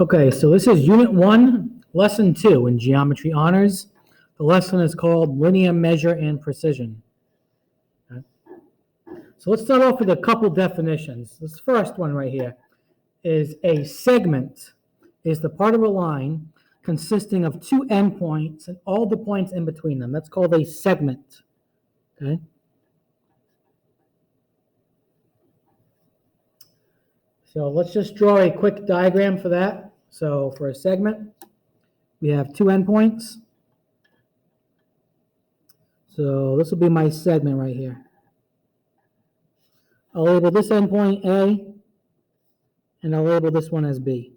Okay, so this is Unit 1, Lesson 2 in Geometry Honors. The lesson is called Linear Measure and Precision. Okay. So let's start off with a couple definitions. This first one right here is a segment is the part of a line consisting of two endpoints and all the points in between them. That's called a segment. Okay. So let's just draw a quick diagram for that. So for a segment, we have two endpoints. So this will be my segment right here. I'll label this endpoint A, and I'll label this one as B.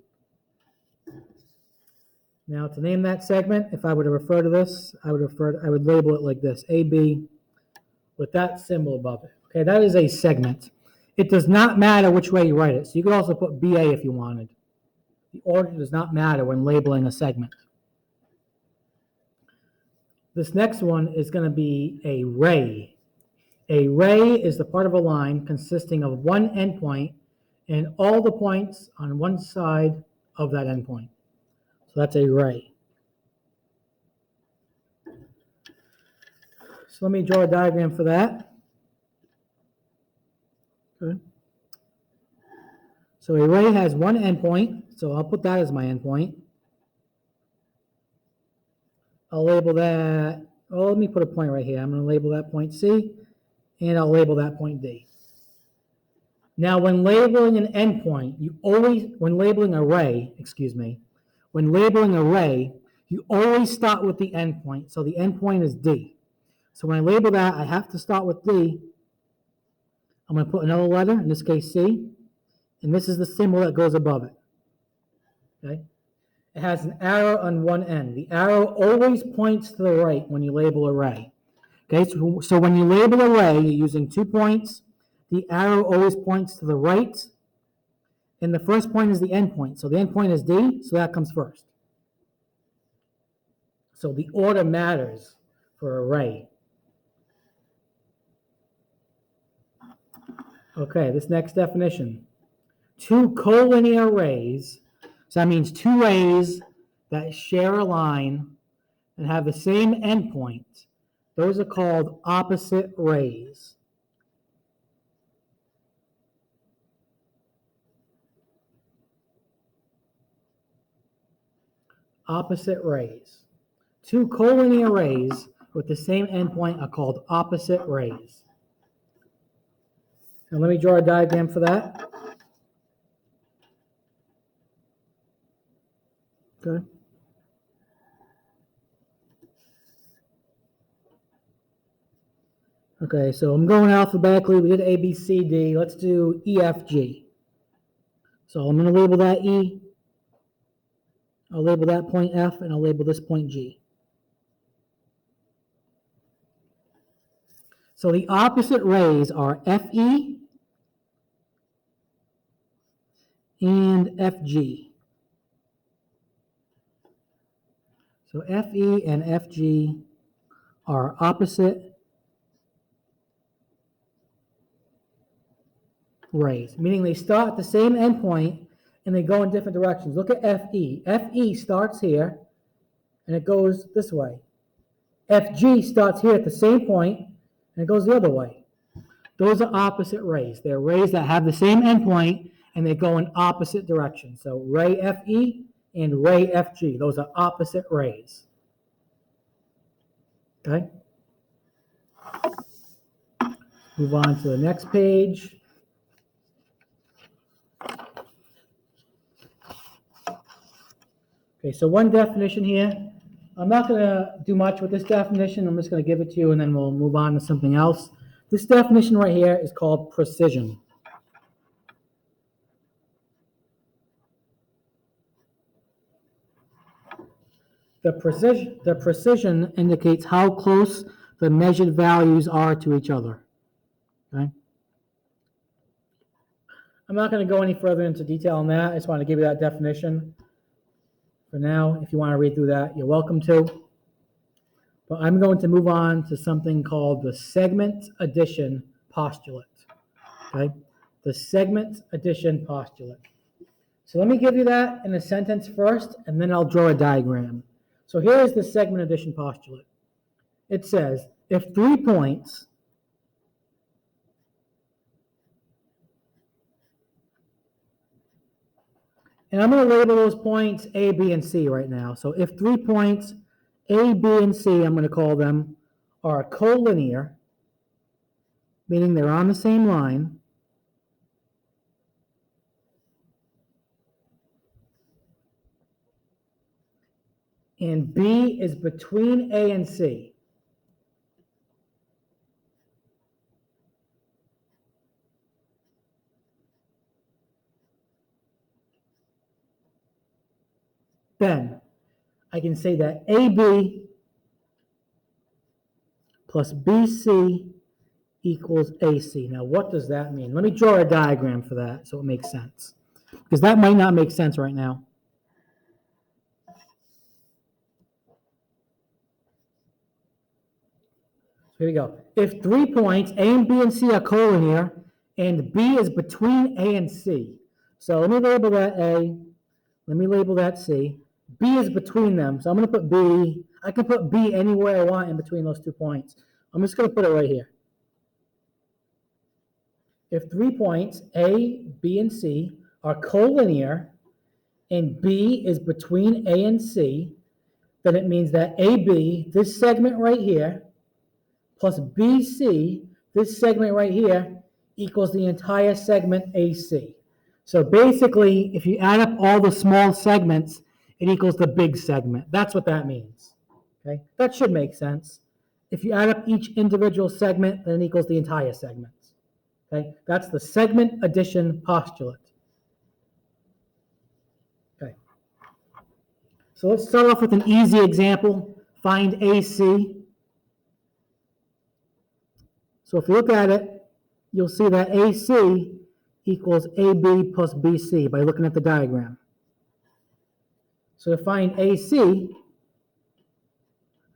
Now to name that segment, if I were to refer to this, I would label it like this, AB, with that symbol above it. Okay, that is a segment. It does not matter which way you write it. So you could also put BA if you wanted. The order does not matter when labeling a segment. This next one is going to be a ray. A ray is the part of a line consisting of one endpoint and all the points on one side of that endpoint. So that's a ray. So let me draw a diagram for that. Okay. So a ray has one endpoint, so I'll put that as my endpoint. I'll label that, oh, let me put a point right here. I'm going to label that point C, and I'll label that point D. Now, when labeling an endpoint, when labeling a ray, you always start with the endpoint. So the endpoint is D. So when I label that, I have to start with D. I'm going to put another letter, in this case C, and this is the symbol that goes above it. Okay? It has an arrow on one end. The arrow always points to the right when you label a ray. Okay, so when you label a ray, you're using 2 points. The arrow always points to the right, and the first point is the end point. So the end point is D, so that comes first. So the order matters for a ray. Okay, this next definition. Two collinear rays, so that means two rays that share a line and have the same endpoint. Those are called opposite rays. Opposite rays. Two collinear rays with the same endpoint are called opposite rays. Now let me draw a diagram for that. Okay. Okay, so I'm going alphabetically. We did A, B, C, D. Let's do E, F, G. So I'm going to label that E. I'll label that point F, and I'll label this point G. So the opposite rays are FE and FG. So FE and FG are opposite rays, meaning they start at the same endpoint and they go in different directions. Look at FE. FE starts here and it goes this way. FG starts here at the same point and it goes the other way. Those are opposite rays. They're rays that have the same endpoint and they go in opposite directions. So ray FE and ray FG, those are opposite rays. Okay? Move on to the next page. Okay, so one definition here. I'm not going to do much with this definition. I'm just going to give it to you and then we'll move on to something else. This definition right here is called precision. The precision indicates how close the measured values are to each other. Okay? I'm not going to go any further into detail on that. I just want to give you that definition. For now, if you want to read through that, you're welcome to. But I'm going to move on to something called the segment addition postulate. Okay? The segment addition postulate. So let me give you that in a sentence first, and then I'll draw a diagram. So here is the segment addition postulate. It says, if 3 points and I'm going to label those points A, B, and C right now. So if 3 points, A, B, and C, I'm going to call them, are collinear, meaning they're on the same line, and B is between A and C, then I can say that AB plus BC equals AC. Now, what does that mean? Let me draw a diagram for that so it makes sense, because that might not make sense right now. Here we go. If 3 points, A and B and C are collinear, and B is between A and C. So let me label that A, let me label that C. B is between them, so I'm going to put B. I can put B anywhere I want in between those 2 points. I'm just going to put it right here. If 3 points, A, B, and C, are collinear, and B is between A and C, then it means that AB, this segment right here, plus BC, this segment right here, equals the entire segment AC. So basically, if you add up all the small segments, it equals the big segment. That's what that means. Okay, that should make sense. If you add up each individual segment, then it equals the entire segment. Okay, that's the segment addition postulate. Okay, so let's start off with an easy example. Find AC. So if you look at it, you'll see that AC equals AB plus BC by looking at the diagram. So to find AC,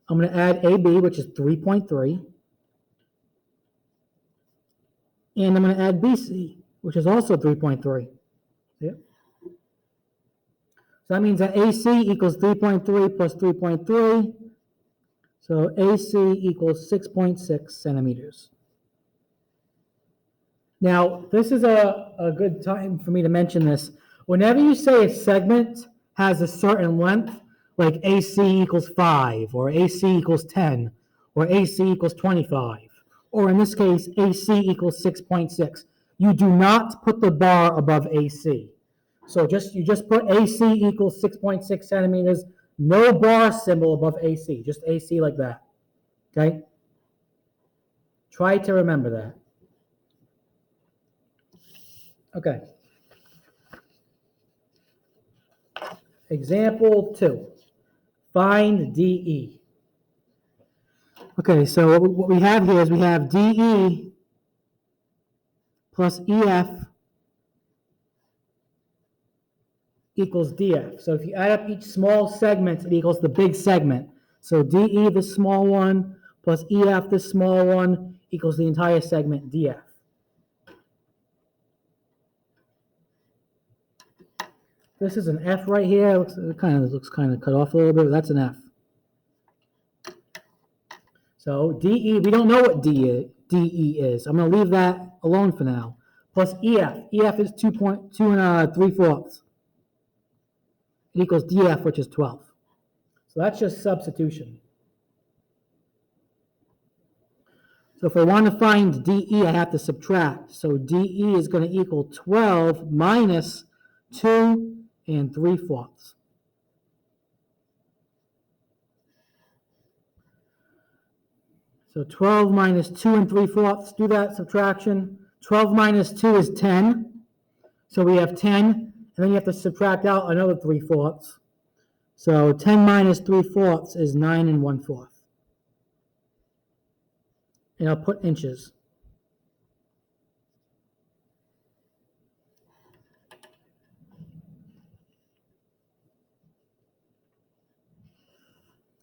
I'm going to add AB, which is 3.3, and I'm going to add BC, which is also 3.3. Yeah. So that means that AC equals 3.3 plus 3.3, so AC equals 6.6 centimeters. Now, this is a good time for me to mention this. Whenever you say a segment has a certain length, like AC equals 5, or AC equals 10, or AC equals 25, or in this case, AC equals 6.6, you do not put the bar above AC. So you just put AC equals 6.6 centimeters, no bar symbol above AC, just AC like that. Okay? Try to remember that. Okay. Example 2. Find DE. Okay, so what we have here is we have DE plus EF equals DF. So if you add up each small segment, it equals the big segment. So DE, the small one, plus EF, the small one, equals the entire segment, DF. This is an F right here. It looks kind of cut off a little bit, but that's an F. So DE, we don't know what DE is. I'm going to leave that alone for now. Plus EF. EF is 2 3/4. It equals DF, which is 12. So that's just substitution. So if I want to find DE, I have to subtract. So DE is going to equal 12 minus 2 3/4. So 12 minus 2 3/4, do that subtraction. 12 minus 2 is 10. So we have 10, and then you have to subtract out another 3/4. So 10 minus 3/4 is 9 1/4. And I'll put inches.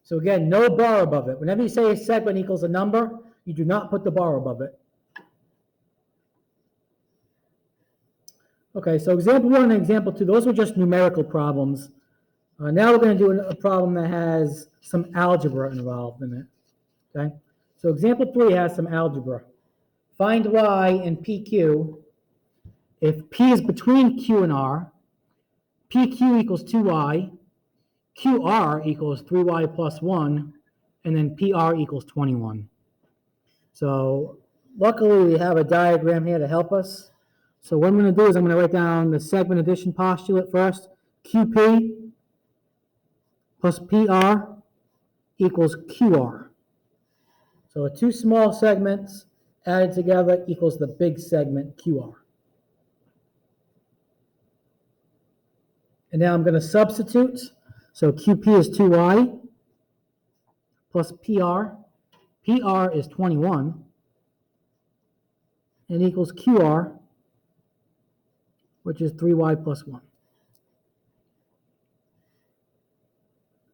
So again, no bar above it. Whenever you say a segment equals a number, you do not put the bar above it. Okay. Okay, so example 1 and example 2, those were just numerical problems. Now we're going to do a problem that has some algebra involved in it. Okay, so example 3 has some algebra. Find y in PQ if P is between Q and R, PQ equals 2y, QR equals 3y plus 1, and then PR equals 21. So luckily we have a diagram here to help us. So what I'm going to do is I'm going to write down the segment addition postulate first. QP plus PR equals QR. So the two small segments added together equals the big segment QR. And now I'm going to substitute. So QP is 2y plus PR. PR is 21 and equals QR, which is 3y plus 1.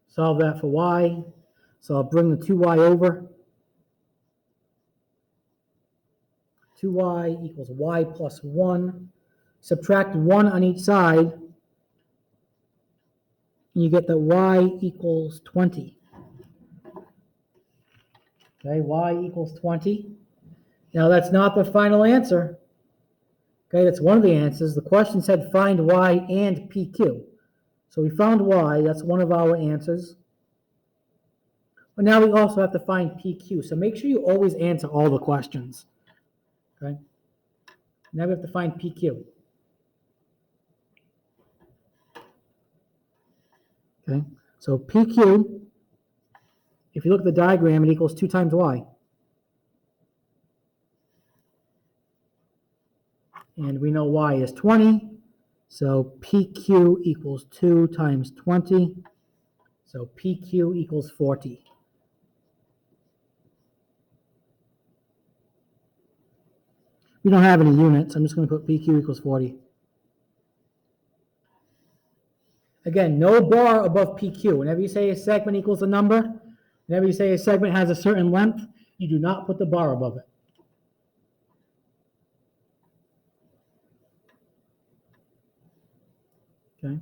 Solve that for y. So I'll bring the 2y over. 2y equals y plus 1. Subtract 1 on each side, and you get that y equals 20. Okay, y equals 20. Now that's not the final answer. Okay, that's one of the answers. The question said find y and PQ. So we found y, that's one of our answers. But now we also have to find PQ. So make sure you always answer all the questions. Okay, now we have to find PQ. Okay, so PQ, if you look at the diagram, it equals 2 times y. And we know y is 20, so PQ equals 2 times 20, so PQ equals 40. We don't have any units, I'm just going to put PQ equals 40. Again, no bar above PQ. Whenever you say a segment equals a number, whenever you say a segment has a certain length, you do not put the bar above it. Okay.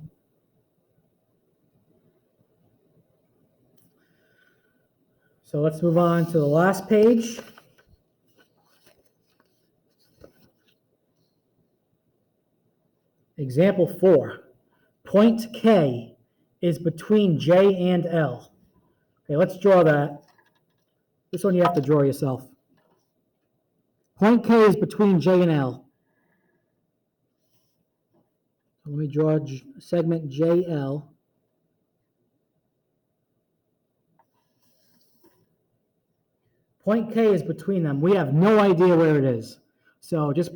So let's move on to the last page. Example 4. Point K is between J and L. Okay, let's draw that. This one you have to draw yourself. Point K is between J and L. So let me draw segment JL. Point K is between them. We have no idea where it is. So just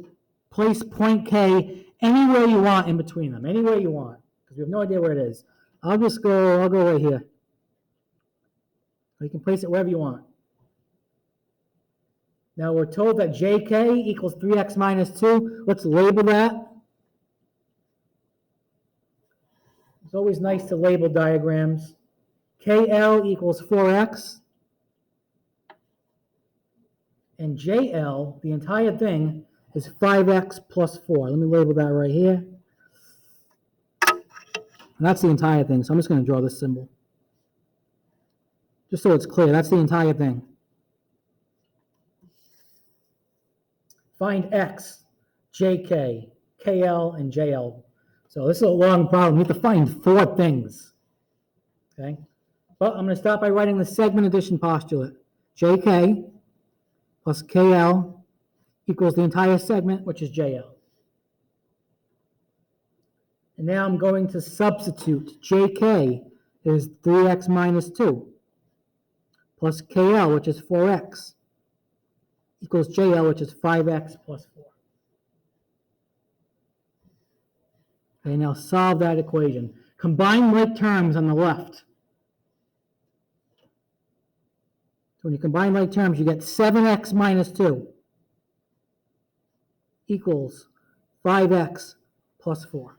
place point K anywhere you want in between them, anywhere you want, because we have no idea where it is. I'll go right here. You can place it wherever you want. Now we're told that JK equals 3x minus 2. Let's label that. It's always nice to label diagrams. KL equals 4x. And JL, the entire thing, is 5x plus 4. Let me label that right here. And that's the entire thing, so I'm just going to draw this symbol. Just so it's clear, that's the entire thing. Find x, jk, kl, and jl. So this is a long problem. We have to find 4 things. Okay? Well, I'm going to start by writing the segment addition postulate. jk plus KL equals the entire segment, which is JL. And now I'm going to substitute. JK is 3x minus 2 plus KL, which is 4x, equals JL, which is 5x plus 4. Okay, now solve that equation. Combine like terms on the left. So when you combine like terms, you get 7x minus 2 equals 5x plus 4.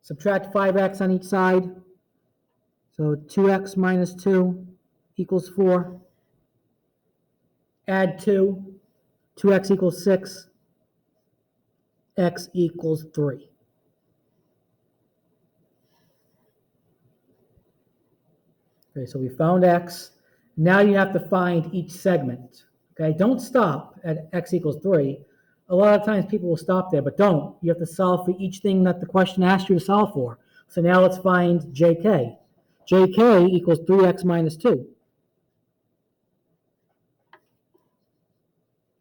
Subtract 5x on each side. So 2x minus 2 equals 4. Add 2. 2x equals 6. x equals 3. Okay, so we found x. Now you have to find each segment. Okay, don't stop at x equals 3. A lot of times people will stop there, but don't. You have to solve for each thing that the question asked you to solve for. So now let's find jk. jk equals 3x minus 2.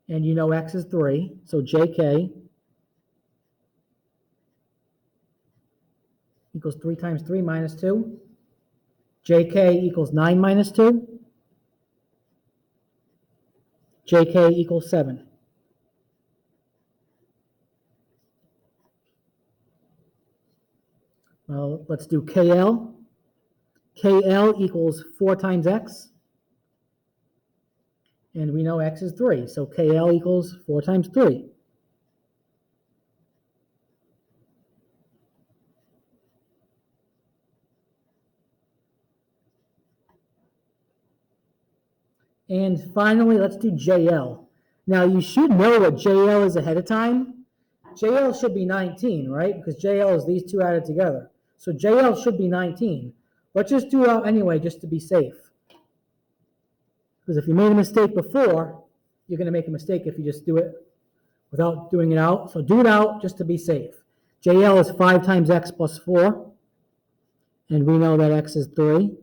And you know x is 3, so jk equals 3 times 3 minus 2. jk equals 9 minus 2. jk equals 7. Well, let's do KL. KL equals 4 times x. And we know x is 3, so KL equals 4 times 3. And finally, let's do JL. Now, you should know what JL is ahead of time. JL should be 19, right? Because JL is these two added together. So JL should be 19. Let's just do it out anyway, just to be safe. Because if you made a mistake before, you're going to make a mistake if you just do it without doing it out. So do it out just to be safe. JL is 5 times x plus 4. And we know that x is 3.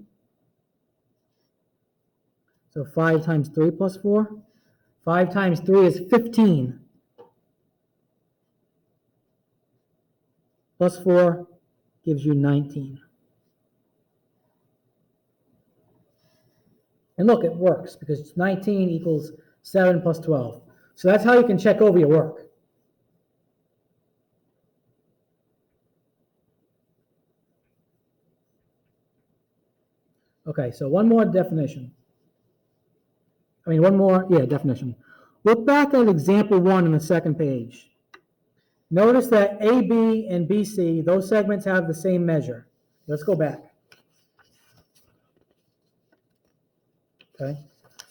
So 5 times 3 plus 4. 5 times 3 is 15. Plus 4 gives you 19. And look, it works because 19 equals 7 plus 12. So that's how you can check over your work. Okay, so one more definition. Definition. Look back at example 1 on the second page. Notice that AB and BC, those segments have the same measure. Let's go back. Okay,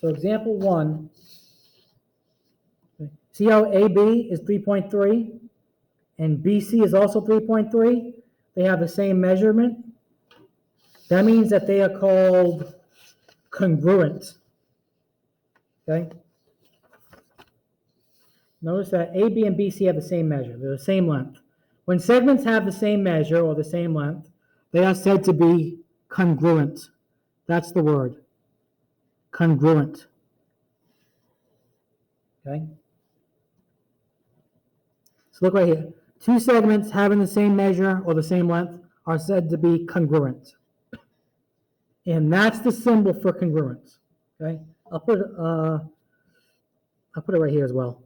so example 1. See how AB is 3.3 and BC is also 3.3? They have the same measurement. That means that they are called congruent. Okay? Notice that AB and BC have the same measure. They're the same length. When segments have the same measure or the same length, they are said to be congruent. That's the word. Congruent. Okay? So look right here. Two segments having the same measure or the same length are said to be congruent. And that's the symbol for congruence. Okay? I'll put it right here as well.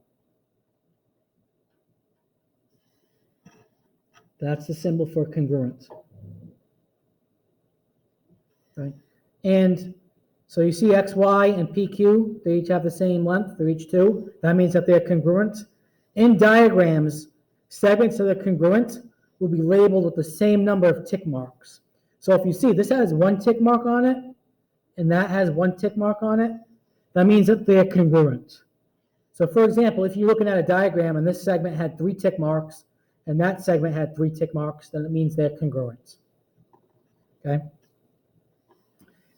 That's the symbol for congruence. Okay? And so you see X, Y, and PQ, they each have the same length, they're each 2. That means that they're congruent. In diagrams, segments that are congruent will be labeled with the same number of tick marks. So if you see this has 1 tick mark on it, and that has 1 tick mark on it, that means that they're congruent. So for example, if you're looking at a diagram and this segment had 3 tick marks, and that segment had 3 tick marks, then it means they're congruent. Okay?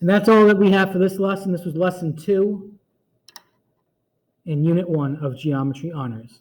And that's all that we have for this lesson. This was lesson 2 in Unit 1 of Geometry Honors.